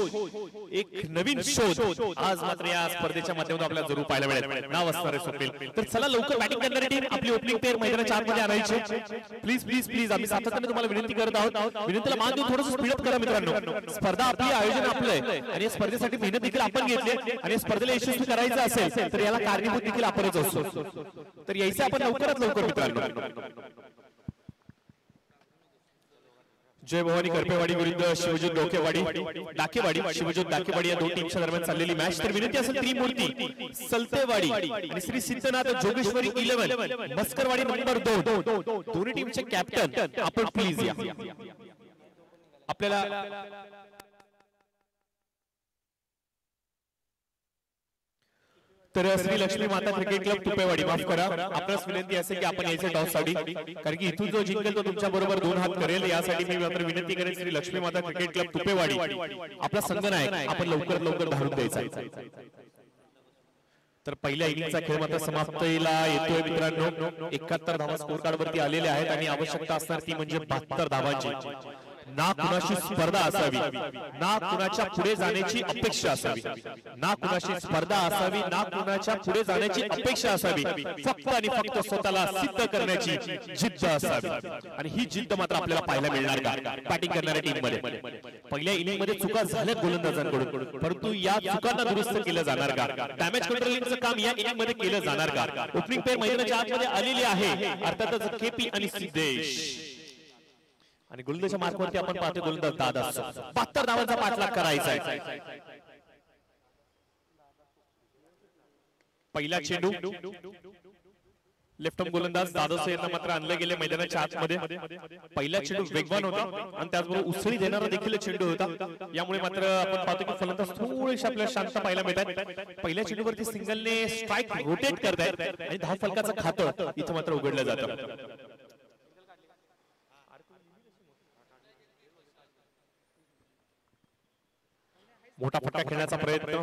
एक नवीन शोध आज मात्र या स्पर्धेच्या माध्यमातून आपल्याला जरूर पाहायला मिळेल. नाव असणार आहे स्वप्नील. तर चला लवकर बॅटिंग करणारी टीम आपली ओपनिंग पेअर मैदानाच्या आतमध्ये आणायची. प्लीज प्लीज प्लीज आम्ही सातत्याने तुम्हाला विनंती करत आहोत. विनंतीला मान देऊन थोडंसं स्पीडअप करा मित्रांनो. स्पर्धा आपली, आयोजन आपलं आहे आणि या स्पर्धेसाठी मेहनत देखील आपण आणि स्पर्धेला यशस्वी करायचं असेल तर याला कारणीभूत देखील आपणच असतो. तर यायचं आपण लवकरात लवकर मित्रांनो. जय भवानी करपेवाडी विरुद्ध शिवजोत डाकेवाडी शिवजोत डाकेवाडी या दोन टीमच्या दरम्यान चाललेली मॅच. तर विनंती असेल त्रिमूर्ती सलतेवाडी आणि श्री सिद्धनाथ जोगेश्वरी 11 मस्करवाडी नंबर 2 दोन्ही टीमचे कॅप्टन आपण प्लीज या. आपल्याला तर श्री लक्ष्मी माता क्रिकेट क्लब तुपेवाडी, माफ करा, आपल्यास विनंती असेल की आपण यायचे टॉस साठी, कारण की इथून जो जिंकेल तो तुमच्या बरोबर 2 हात करेल. यासाठी मी मात्र विनंती करेन श्री लक्ष्मी माता क्रिकेट क्लब तुपेवाडी आपला संघनायक आपण लवकर लवकर धावून द्यायचा. तर पहिल्या इनिंगचा खेळ मात्र समाप्तीला येतोय मित्रांनो. 71 धावा स्कोर कार्ड वरती आलेल्या आहेत आणि आवश्यकता असणार ती म्हणजे 72 धावांची. ना कुणाशी स्पर्धा असावी, ना कुणाच्या पुढे जाण्याची अपेक्षा असावी, ना कुणाशी स्पर्धा असावी, ना कुणाच्या पुढे जाण्याची अपेक्षा असावी. फक्त आणि फक्त स्वतःला सिद्ध करण्याची जिद्द असावी. आणि ही जिद्द मात्र आपल्याला पाहायला मिळणार का बॅटिंग करणाऱ्या टीम मध्ये? पहिल्या इनिंग मध्ये चुका झाल्यात गोलंदाजांकडून, परंतु या चुकांना दुरुस्त केलं जाणार का? डॅमेज कंट्रोलिंगचं काम या इनिंग मध्ये केलं जाणार का? ओपनिंग पेअर मैदानाच्या आतमध्ये आलेली आहे, अर्थातच केपी आणि सिद्धेश. आणि गोलंदाजच्या मार्कवरती आपण पाहतो गोलंदाज दादा 72 धावांचा पाठलाग करायचा आहे. पहिला चेंडू लेफ्ट आर्म गोलंदाज दादा यांना मात्र आणलं गेले मैदानाच्या आतमध्ये. पहिला चेंडू वेगवान होता आणि त्याचबरोबर उसळी देणारा देखील चेंडू होता. यामुळे मात्र आपण पाहतो की फलंदाज थोडेसे आपल्याला शांत पाहायला मिळतात. पहिल्या चेंडूवरती सिंगलने स्ट्राइक रोटेट करतायत आणि 10 फलकाचं खातं इथं मात्र उघडलं जातं. मोठा फटका खेळण्याचा प्रयत्न,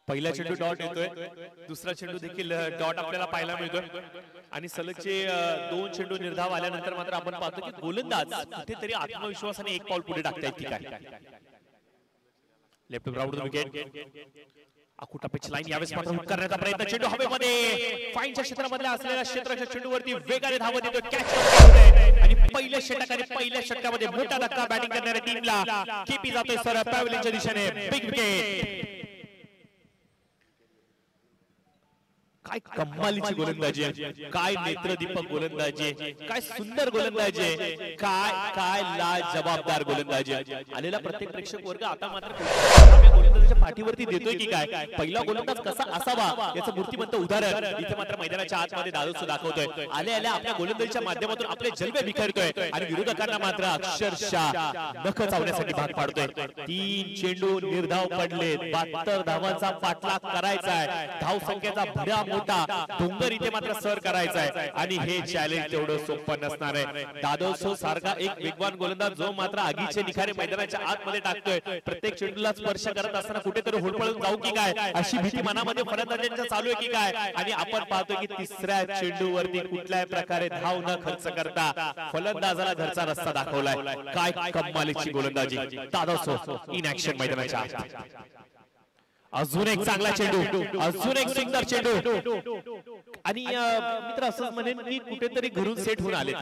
पहिला चेंडू डॉट येतोय, दुसरा चेंडू देखील डॉट आपल्याला पाहायला मिळतोय. आणि सलगचे 2 चेंडू निर्धाव आल्यानंतर मात्र आपण पाहतो की गोलंदाज कुठेतरी आत्मविश्वासाने एक पाऊल पुढे टाकतायत. ठीक आहे, लेफ्ट ग्राउंड विकेट, अकुटा पिच लाईन यावेळेस मात्र हुक करण्याचा प्रयत्न, चेंडू हवेमध्ये फाईनच्या क्षेत्रामध्ये असलेल्या क्षेत्राच्या चेंडूवरती वेगाने धावत येतो, कॅच आणि पहिल्या षटकामध्ये मोठा धक्का बॅटिंग करणाऱ्या टीमला. केपी जातोय सर पॅव्हलियनच्या दिशेने, बिग विकेट. काय कमालीची गोलंदाजी आहे, काय नेत्रदीपक गोलंदाजी आहे, काय सुंदर गोलंदाजी आहे, काय काय लाजबाबदार गोलंदाजी आहे. आलेला प्रत्येक प्रेक्षक वर्ग आता मात्र गोलंदाजाच्या पाठीवरती देतोय की काय, पहिला गोलंदाज कसा असावा याचं मूर्तिमंत उदाहरण इथे मात्र मैदानाच्या आतमध्ये दादोस दाखवतोय. आले आले आपल्या गोलंदाजीच्या माध्यमातून आपले जलवे बिखरतोय आणि विरोधकांना मात्र अक्षरशः नख चावण्यासाठी भाग पाडतोय. 3 चेंडू निर्धाव पडले, 72 धावांचा पाठलाग करायचा आहे, धाव संख्येचा भड्या मोठा डोंगर इथे मात्र सर करायचा आहे आणि हे चॅलेंज तेवढं सोपं नसणार आहे. दादोसो सारखा एक वेगवान गोलंदाज जो मात्र आगीचे निखारे मैदानाच्या आतमध्ये टाकतोय, प्रत्येक चेंडूला स्पर्श करत असताना कुठेतरी होडपळून जाऊ की काय अशी भीती मनामध्ये फलंदाजांच्या चालू आहे की काय. आणि आपण पाहतोय की तिसऱ्या चेंडूवरती कुठल्याही प्रकारे धाव न खर्च करता फलंदाजाला घरचा रस्ता दाखवलाय. काय कमालीची गोलंदाजी दादोसो इन ऍक्शन मैदानाच्या आत. अजून एक चांगला चेंडू, अजून एक सुंदर चेंडू आणि मित्र असंच म्हणेन मी कुठेतरी घरून सेट होऊन आले.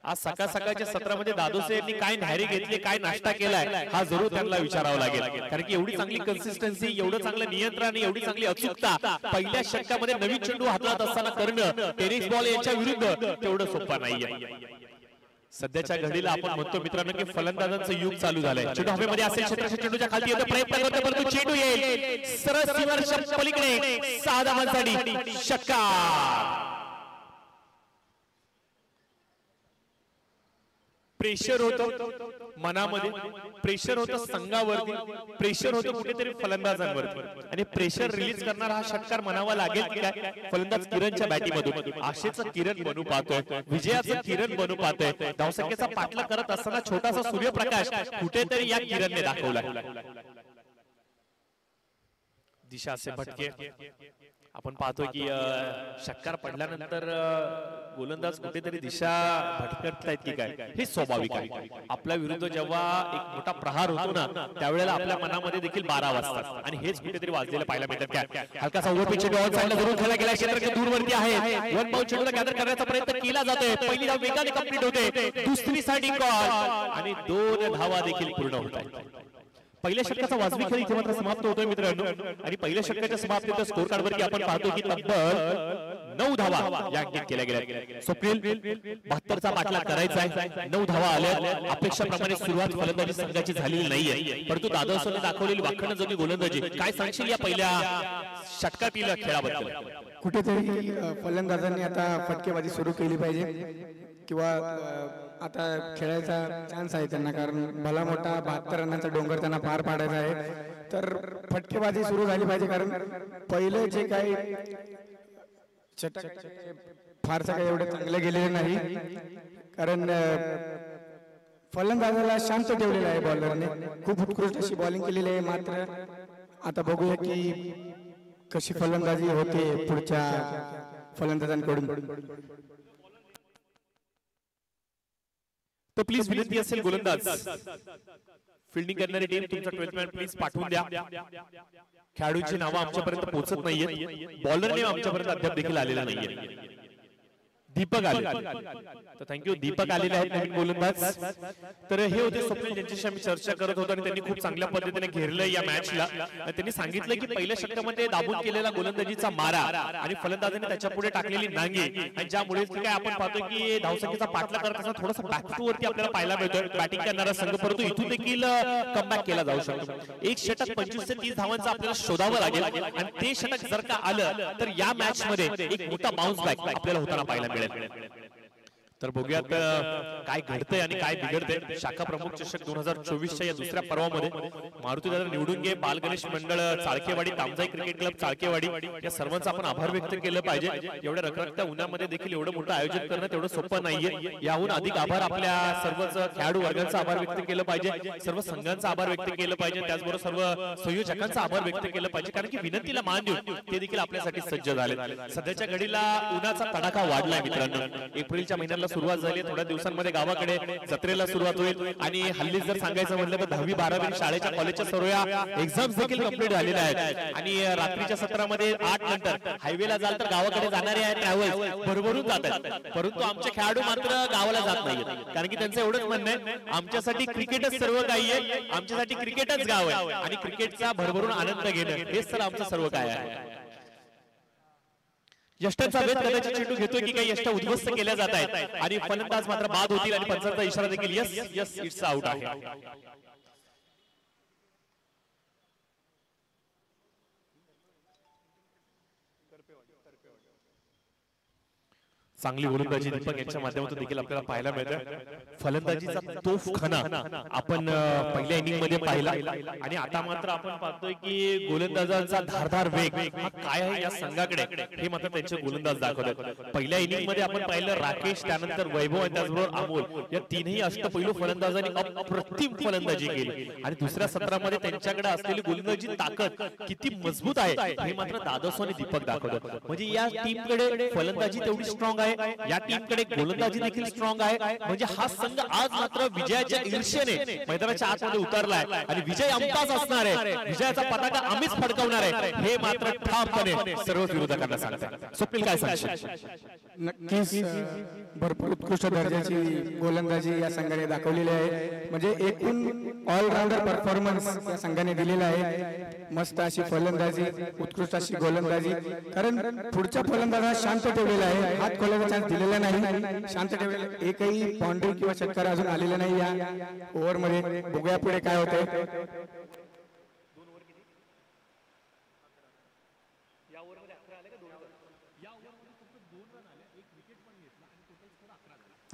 आज सकाळ सकाळच्या सत्रामध्ये दादोसे यांनी काय न्याहारी घेतली, काय नाश्ता केलाय हा जरूर त्यांना विचारावं लागेल. कारण की एवढी चांगली कन्सिस्टन्सी, एवढं चांगलं नियंत्रण, एवढी चांगली अचूकता पहिल्या षटकामध्ये नवीन चेंडू हातात असताना करणं टेनिस बॉल यांच्या विरुद्ध तेवढं सोपं नाहीये. सध्याच्या घडीला आपण म्हणतो मित्रांनो की फलंदाजांचं युग चालू झालंय. चेंडू हवेमध्ये असेल, क्षेत्राच्या चेंडूच्या खाली येतो, प्रयत्न करतो परंतु चेंडू येईल सरळ सीमारेषेच्या पलीकडे. 6 धावांसाठी षटकार. प्रेशर होतं मनामध्ये, प्रेशर होतं संघावरती, प्रेशर होतं कुठेतरी फलंदाजांवरती आणि प्रेशर रिलीज करणारा हा षटकार म्हणावा लागेल की काय. फलंदाज किरणच्या बॅटीमधून आशेचं किरण बनू पाहतोय, विजयाचं किरण बनू पाहतोय. धावसंख्येचा पाठलाग करत असताना छोटासा सूर्यप्रकाश कुठेतरी या किरणने दाखवला. दिशा असे भटके आपण पाहतोय की षटकार पडल्यानंतर गोलंदाज कुठेतरी दिशा भटकतायत की काय हे स्वाभाविक आहे. आपल्या विरुद्ध जेव्हा एक मोठा प्रहार होतो ना त्यावेळेला आपल्या मनामध्ये देखील 12 वाजतात आणि हेच कुठेतरी वाजलेलं पाहायला मिळतात. काय हलकासा ओव्हर चेंडू ऑन साइडला जरूर खेळला गेला, क्षेत्र दूरवरती आहे, वन बाउंड चेंडूला गॅदर करण्याचा प्रयत्न केला जातोय. पहिली धाव वेगाने कंप्लीट होते, दुसरी साठी कॉल आणि 2 धावा देखील पूर्ण होत आहेत. पहिल्या षटकाचा वाजवी खेळ इथे मात्र समाप्त होतोय मित्रांनो आणि पहिल्या षटकाच्या समाप्तीच्या स्कोर कार्ड वरती आपण पाहतो की तब्बल 9 धावा या अंकित केल्या गेल्या. स्वप्नील 72चा पाठलाग करायचा आहे, 9 धावा आल्या. अपेक्षाप्रमाणे सुरुवात फलंदाजी संघाची झालेली नाहीये परंतु दादोसोने दाखवलेली वाखणजोगी गोलंदाजी. काय सांगशील या पहिल्या षटकातील खेळाबद्दल? कुठेतरी फलंदाजांनी आता फटकेबाजी सुरू केली पाहिजे किंवा आता खेळायचा चान्स आहे त्यांना, कारण भला मोठा 72 रनांचा डोंगर त्यांना पार पाडायचा आहे. तर फटकेबाजी सुरू झाली पाहिजे कारण पहिले जे काही फारसं काही एवढे चांगले गेलेले नाही. कारण फलंदाजाला शांत ठेवलेलं आहे बॉलरने, खूप उत्कृष्ट अशी बॉलिंग केलेली आहे. मात्र आता बघूया की कशी फलंदाजी होते पुढच्या फलंदाजांकडून. तर प्लीज विनंती असेल गोलंदाज फिल्डिंग करणारी टीम तुमचा 12th मॅन प्लीज पाठवून द्या. खेळाडूंची नावं आमच्यापर्यंत पोहोचत नाहीये, बॉलर नेम आमच्यापर्यंत अद्याप देखील आलेला नाहीये. दीपक आले तर थँक्यू. दीपक आलेले आहेत नवीन गोलंदाज. तर हे होते स्वप्नील ज्यांच्याशी आम्ही चर्चा करत होतो आणि त्यांनी खूप चांगल्या पद्धतीने घेरलं या मॅचला. त्यांनी सांगितलं की पहिल्या षटकामध्ये दाबून केलेला गोलंदाजीचा मारा आणि फलंदाजाने त्याच्या पुढे टाकलेली नांगी आणि ज्यामुळे काय आपण पाहतो की धावसंख्येचा पाठलाग करत असताना थोडासा बॅक वरती आपल्याला पाहायला मिळतोय. बॅटिंग करणारा संघ परंतु इथून देखील कमबॅक केला जाऊ शकतो. एक षटक 25 ते 30 धावांचा आपल्याला शोधावं लागेल आणि ते षटक जर का आलं तर या मॅच मध्ये एक मोठा बाउन्स बॅक आपल्याला होताना पाहायला मिळेल. तर बघूयात काय घडतंय आणि काय बिघडतंय. शाखा प्रमुख चषक 2024च्या या दुसऱ्या पर्वामध्ये मारुती दादा निवडून घे बाल गणेश मंडळ चाळकेवाडी, तामजाई क्रिकेट क्लब चाळकेवाडी या सर्वांचा आपण आभार व्यक्त केलं पाहिजे. एवढ्या रखरखत्या उन्हामध्ये देखील एवढं मोठं आयोजन करणं तेवढं सोपं नाहीये. याहून अधिक आभार आपल्या सर्वच खेळाडू वर्गांचा आभार व्यक्त केलं पाहिजे, सर्व संघांचा आभार व्यक्त केलं पाहिजे, त्याचबरोबर सर्व संयोजकांचा आभार व्यक्त केलं पाहिजे. कारण की विनंतीला मान देऊन ते देखील आपल्यासाठी सज्ज झाले. सध्याच्या घडीला उन्हाचा तडाखा वाढलाय मित्रांनो. एप्रिलच्या महिन्याला सुरुवात झाली, थोड्या दिवसांमध्ये गावाकडे जत्रेला सुरुवात होईल आणि हल्ली जर सांगायचं म्हटलं तर 10वी 12वी शाळेच्या कॉलेजच्या सर्व एक्झाम्स देखील कंप्लीट झालेल्या आहेत आणि रात्रीच्या सत्रामध्ये 8 नंतर हायवेला जाल तर गावाकडे जाणारे आहेत ट्रॅव्हल्स भरभरून जातात. परंतु आमचे खेळाडू मात्र गावाला जात नाहीत कारण की त्यांचं एवढंच म्हणणं आहे आमच्यासाठी क्रिकेटच सर्व काही आहे, आमच्यासाठी क्रिकेटच गाव आहे आणि क्रिकेटचा भरभरून आनंद घेणं हेच तर आमचं सर्व काय आहे. यष्टांचा वेध कदाचित चेंडू घेतोय की काही यष्टा उद्ध्वस्त केल्या जात आहेत आणि फलंदाज मात्र बाद होतील आणि पंचांचा इशारा देखील यस यस इट्स आउट आहे. चांगली गोलंदाजी दीपक यांच्या माध्यमातून देखील आपल्याला पाहायला मिळतं. फलंदाजीचा तोफखाना आपण पहिल्या इनिंग मध्ये पाहिला आणि आता मात्र आपण पाहतोय की गोलंदाजांचा धारदार वेग हा काय आहे या संघाकडे हे मात्र त्यांचे गोलंदाज दाखवतात. पहिल्या इनिंग मध्ये आपण पाहिलं राकेश, त्यानंतर वैभव आणि त्याचबरोबर अमोल या तीनही अष्टपैलू फलंदाजांनी अप्रतिम फलंदाजी केली आणि दुसऱ्या सत्रामध्ये त्यांच्याकडे असलेली गोलंदाजी ताकद किती मजबूत आहे हे मात्र दादोस आणि दीपक दाखवतात. म्हणजे या टीमकडे फलंदाजी तेवढी स्ट्रॉंग आहे, या टीमकडे गोलंदाजी देखील स्ट्रॉंग आहे. म्हणजे हा संघ आज मात्र विजयाच्या ईर्ष्येने मैदानाच्या आतमध्ये उतरलाय आणि विजय आमचाच असणार आहे, विजयाचा पताका आम्हीच फडकवणार आहे हे मात्र ठामपणे सर्व विरोधकांना सांगतात. स्वप्नील काय सांगशील? नक्कीच भरपूर उत्कृष्ट दर्जाची गोलंदाजी या संघाने दाखवलेली आहे. म्हणजे एकूण ऑलराऊंडर परफॉर्मन्स या संघाने दिलेला आहे. मस्त अशी फलंदाजी, उत्कृष्ट अशी गोलंदाजी. कारण पुढच्या फलंदाजाला शांत ठेवलेला आहे, हात खोलायचा चान्स दिलेला नाही, शांत ठेवलेला. एकही बाउंड्री किंवा षटकार अजून आलेला नाही या ओव्हर मध्ये. बघूया पुढे काय होतंय.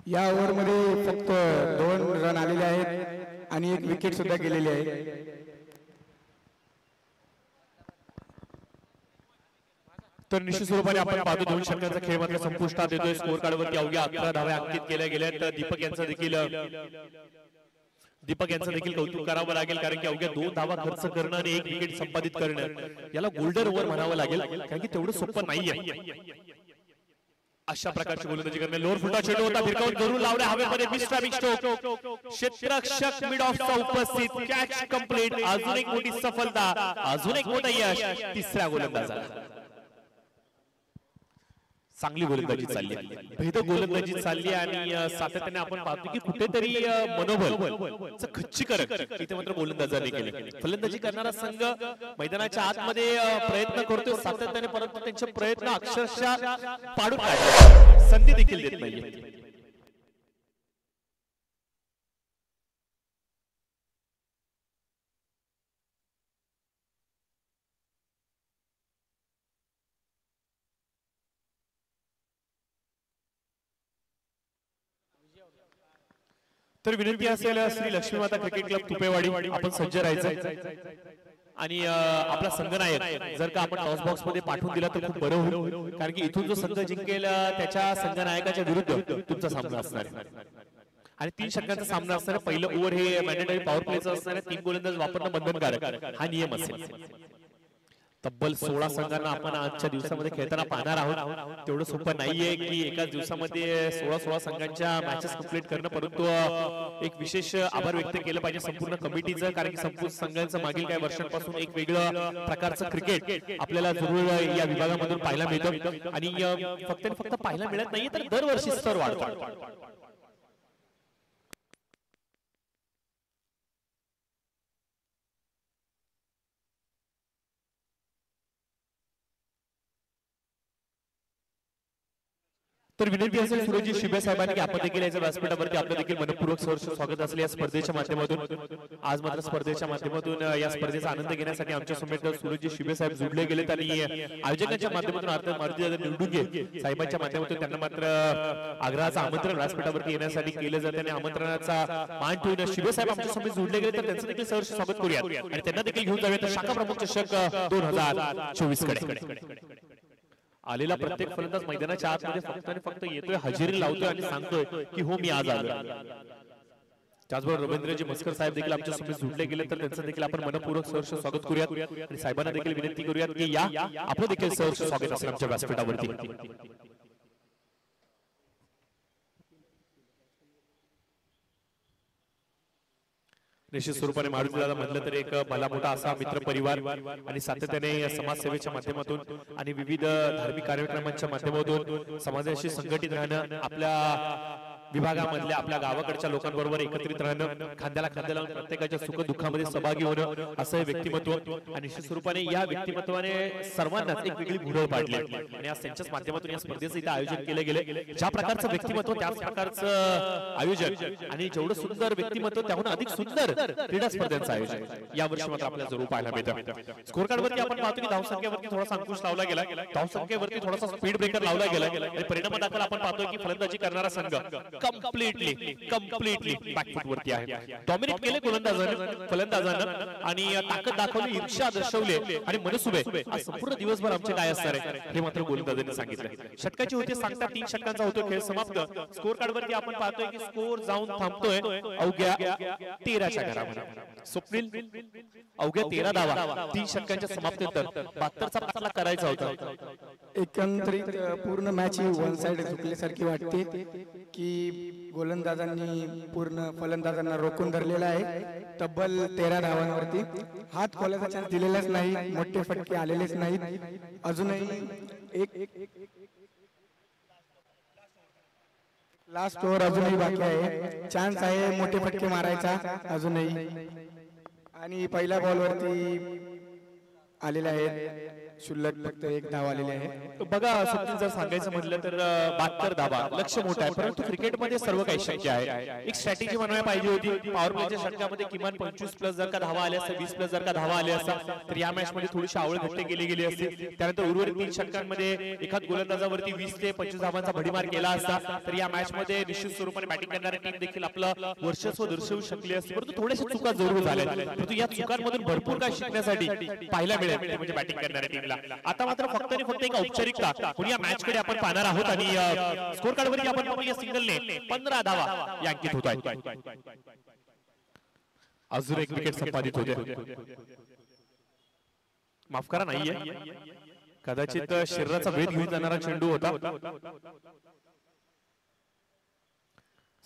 या ओव्हर मध्ये फक्त 2 रन आलेले आहेत आणि 1 विकेट सुद्धा गेलेली आहे. तर निश्चित स्वरूपाने आपण पाहतो 2 षटकांचा खेळ मात्र संपुष्टात येतोय. स्कोर कार्ड वरती अवघ्या 11 धावा अंकित केल्या गेल्या. तर दीपक यांचं देखील कौतुक करावं लागेल, कारण की अवघ्या 2 धावा खर्च करणं आणि 1 विकेट संपादित करणं याला गोल्डन ओव्हर म्हणावं लागेल, कारण की तेवढं सोपं नाहीये. अशा प्रकारची गोलंदाजी करणे. लोअर फुटा चेंडू होता, भिरकावून धरून लावल्या हवेमध्ये. मिस्ट्रामिक स्ट्रोक, क्षेत्ररक्षक मिड ऑफचा उपस्थित, कॅच कंप्लीट. अजून एक मोठी सफलता, अजून एक मोठं यश तिसऱ्या गोलंदाजाला. चांगली गोलंदाजी चालली, भेदक गोलंदाजी चालली आणि सातत्याने आपण पाहतो की कुठेतरी मनोबल खच्चीकरण इथे मात्र गोलंदाजांनी केले. फलंदाजी करणारा संघ मैदानाच्या आतमध्ये प्रयत्न करतोय सातत्याने, परंतु त्यांचे प्रयत्न अक्षरशः पाडून काढतात, संधी देखील देत नाहीये. तर विनंती असेल श्री लक्ष्मी माता क्रिकेट क्लब तुपेवाडी, आपण सज्ज राहायचं आणि आपला संघनायक जर का आपण टॉस बॉक्स मध्ये पाठवून दिला तर खूप बरं होईल, कारण की इथून जो संघ जिंकेल त्याच्या संघनायकाच्या विरुद्ध तुमचा सामना असणार आहे आणि 3 षटकांचा सामना असणार. पहिलं ओव्हर हे मॅन्डेटरी पॉवर प्लेचं असणार आहे. 3 गोलंदाज वापरणं बंधनकारक हा नियम असेल. तब्बल 16 संघांना आपण आजच्या दिवसामध्ये खेळताना पाहणार आहोत. तेवढं सोपं नाहीये की एकाच दिवसामध्ये 16 संघांच्या मॅचेस कंप्लीट करणं, परंतु एक विशेष आभार व्यक्त केलं पाहिजे संपूर्ण कमिटीचं, कारण की संपूर्ण संघांचं मागील काही वर्षांपासून एक वेगळं प्रकारचं क्रिकेट आपल्याला जरूर या विभागामधून पाहायला मिळतं आणि फक्त पाहायला मिळत नाहीये, तर दरवर्षी स्तर वाढतो. तर विनंती असेल सूरजजी शिबे साहेबांनी की आपण देखील याच्या व्यासपीठावरती आपलं देखील मनपूर्वक सहर्ष स्वागत असले या स्पर्धेच्या माध्यमातून. आज मात्र स्पर्धेच्या माध्यमातून या स्पर्धेचा आनंद घेण्यासाठी आमच्या समेत सूरजजी शिबे साहेब जुडले गेलेत आणि आयोजकांच्या माध्यमातून अर्थात मारुतीदादा निवडुंगे साहेबांच्या माध्यमातून त्यांना मात्र आग्रहाचं आमंत्रण व्यासपीठावरती येण्यासाठी केलं जाते आणि आमंत्रणाचा मान ठेवून शिबे साहेब आमच्या समेत जुडले गेले, तर त्यांचं देखील सहर्ष स्वागत करूया आणि त्यांना देखील घेऊन जाऊया शाखा प्रमुख चषक 2024 कडे. आलेला प्रत्येक फलंदाज मैदानाच्या आतमध्ये फक्त आणि फक्त येतोय, हजेरी लावतोय आणि सांगतोय की हो मी आज आलो. त्याचबरोबर रवींद्रजी मस्कर साहेब देखील आमच्या सोबत जुडले गेले, तर त्यांचं देखील आपण मनपूर्वक सहर्ष स्वागत करूयात आणि साहेबांना देखील विनंती करूयात की या आपलं देखील सहर्ष स्वागत असेल आमच्या व्यासपीठावरती. निश्चित स्वरूपाने मारुतीदादा म्हटलं तर एक भला मोठा असा मित्र परिवार आणि सातत्याने समाजसेवेच्या माध्यमातून आणि विविध धार्मिक कार्यक्रमांच्या माध्यमातून समाजाशी संघटित राहणं, आपल्या समाजाला एक वेगळ्या प्रकारचं स्थान देणं, हे मात्र त्यांचं काम आहे. विभागामधल्या आपल्या गावाकडच्या लोकांबरोबर एकत्रित राहणं, खांद्याला खांदा लावून प्रत्येकाच्या सुख दुःखामध्ये सहभागी होणं असं हे व्यक्तिमत्व. आणि निश्चित स्वरूपाने या व्यक्तिमत्वाने सर्वांनाच एक वेगळी भुरळ पाडली आणि आज त्यांच्याच माध्यमातून या स्पर्धेचं इथे आयोजन केलं गेले. ज्या प्रकारचं व्यक्तिमत्व त्याच प्रकारचं आयोजन आणि जेवढं सुंदर व्यक्तिमत्व त्याहून अधिक सुंदर क्रीडा स्पर्धांचं आयोजन यावर्षी मात्र आपल्याला जरूर पाहायला मिळतं. स्कोर कार्ड वरती आपण पाहतो की धावसंख्येवरती थोडासा अंकुश लावला गेला, धावसंख्येवरती थोडासा स्पीड ब्रेकर लावला गेला आणि परिणामादाखल आपण पाहतोय की फलंदाजी करणारा संघ कम्प्लिटली बॅकफूट वरती आहे. डॉमिनेट केले फलंदाजानं आणि ताकद दाखवली, ईर्ष्या दर्शवली आणि मनसुबे आज संपूर्ण दिवसभर आमचे काय असणार आहे हे मात्र गोलंदाजांनी सांगितलं. षटकाची होते सांगता 3 षटकांचा होतो खेळ समाप्त. स्कोर कार्ड वरती आपण पाहतोय की स्कोर जाऊन थांबतोय अवघ्या 13च्या घरामध्ये. स्वप्नील अवघ्या 13 धावा 3 षटकांच्या समाप्तीनंतर 72चा पाचला करायचा होता. एकंदरीत पूर्ण मॅच ही वन साइड झुकल्यासारखी वाटते की गोलंदाजांनी पूर्ण फलंदाजांना रोखून धरलेला आहे. तब्बल 13 धावांवरती हात खोलाचा चान्स दिलेलाच नाही, मोठे फटके आलेलेच नाहीत. अजूनही एक लास्ट ओव्हर अजूनही बाकी आहे, चान्स आहे मोठे फटके मारायचा अजूनही. आणि पहिल्या बॉलवरती आलेले आहेत शुल्लक फक्त 1 धाव आलेली आहे. बघा स्वप्नील जर सांगायचं म्हटलं तर 72 धावा लक्ष मोठं आहे, परंतु क्रिकेटमध्ये सर्व काही शक्य आहे. एक स्ट्रॅटेजी बनवायला पाहिजे होती. पॉवर प्लेच्या षटकामध्ये किमान 25 प्लस जर का धावा आल्या असतात, 20 प्लस जर का धावा आल्या असतात तर या मॅच मध्ये थोडीशी आवड घट्ट गेली असती. त्यानंतर उर्वरित 3 षटकांमध्ये एखाद गोलंदाजावरती 20 ते 25 धावांचा भडीमार केला असता तर या मॅच मध्ये निश्चित स्वरूपाने बॅटिंग करणारी टीम देखील आपलं वर्चस्व दर्शवू शकली असती. परंतु थोड्याशा चुका जरूर झाल्या, परंतु या चुकांमधून भरपूर काय शिकण्यासाठी पाहायला मिळेल म्हणजे बॅटिंग करणाऱ्या टीमला. आता मात्र फक्त आणि फक्त एक औपचारिकता म्हणून या मॅच कडे आपण पाहणार आहोत आणि स्कोर कार्ड वरती आपण पाहूया सिंगलने 15 धावा या अंकित होत आहेत. अजून एक विकेट संपादित होते, माफ करा नाहीये, कदाचित शरीराचा वेध घेऊन जाणारा चेंडू होता.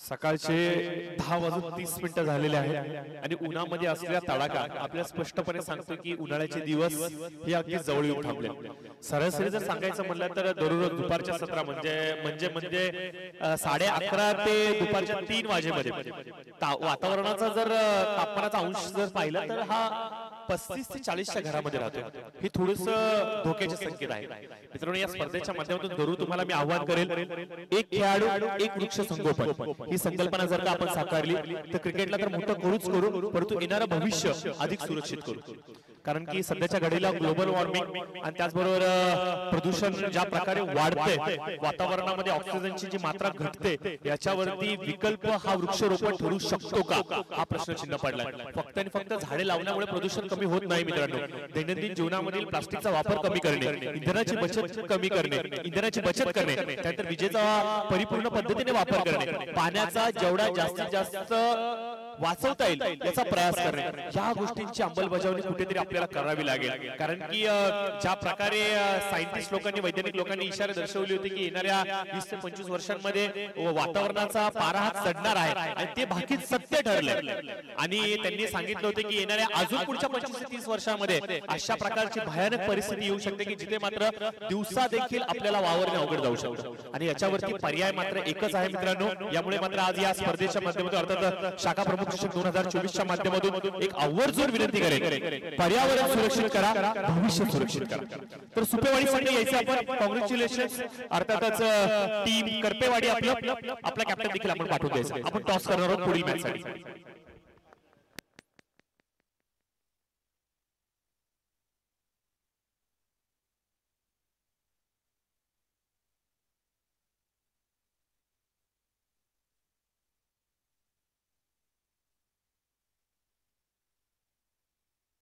सकाळचे 10:30 झालेले आहेत आणि उन्हामध्ये असलेला तडाखा आपल्याला स्पष्टपणे सांगतो की उन्हाळ्याचे दिवस हे अगदी जवळ येऊन थांबले. सरासरी जर सांगायचं म्हटलं तर दररोज दुपारच्या 17 म्हणजे 11:30 ते दुपारच्या 3 वाजेमध्ये वातावरणाचा जर तापमानाचा अंश जर पाहिला तर हा 35 ते 40च्या घरामध्ये राहतो. हे थोडस धोक्याचे संकेत आहे. मित्रांनो या स्पर्धेच्या माध्यमातून जरूर तुम्हाला मी आव्हान करेल, एक खेळाडू एक वृक्ष संगोपन ही संकल्पना जर का आपण साकारली तर क्रिकेटला तर मोठं करूच करू, परंतु येणारं भविष्य अधिक सुरक्षित करू. कारण की सध्याच्या घडीला ग्लोबल वॉर्मिंग आणि त्याचबरोबर प्रदूषण ज्या प्रकारे वाढतंय, वातावरणामध्ये ऑक्सिजनची जी मात्रा घटते, याच्यावरती विकल्प हा वृक्षारोपण ठरू शकतो का हा प्रश्नचिन्ह पडलाय. फक्त आणि फक्त झाडे लावण्यामुळे प्रदूषण कमी होत नाही मित्रांनो. दैनंदिन जीवनामधील प्लास्टिकचा वापर कमी करणे, इंधनाची बचत कमी करणे, इंधनाची बचत करणे, त्यानंतर विजेचा परिपूर्ण पद्धतीने वापर करणे, पाण्याचा जेवढा जास्तीत जास्त वाचवता येईल याचा प्रयास करणे, या गोष्टींची अंमलबजावणी कुठेतरी आपल्याला करावी लागेल. कारण की ज्या प्रकारे सायंटिस्ट लोकांनी वैज्ञानिक लोकांनी इशारे दर्शवले होते की येणाऱ्या 20 ते 25 वर्षांमध्ये वातावरणाचा पारा हा चढणार आहे आणि ते भाकीत सत्य ठरले. आणि त्यांनी सांगितलं होते की येणाऱ्या अजून पुढच्या 25 ते 30 वर्षांमध्ये अशा प्रकारची भयानक परिस्थिती येऊ शकते की जिथे मात्र दिवसा देखील आपल्याला वावरणे अवघड जाऊ शकतं. आणि याच्यावरती पर्याय मात्र एकच आहे मित्रांनो. यामुळे मात्र आज या स्पर्धेच्या माध्यमातून अर्थात शाखा प्रमुख 2024च्या माध्यमातून एक आवर्जून विनंती करेन, पर्यावरण सुरक्षित करा, भविष्य सुरक्षित करा. तर सुपेवाडीसाठी यायचे आपण कॉंग्रॅच्युलेशन्स. अर्थातच टीम करपेवाडी आपला कॅप्टन देखील आपण पाठवून द्यायचं. आपण टॉस करणार आहोत पुढील मॅच साठी.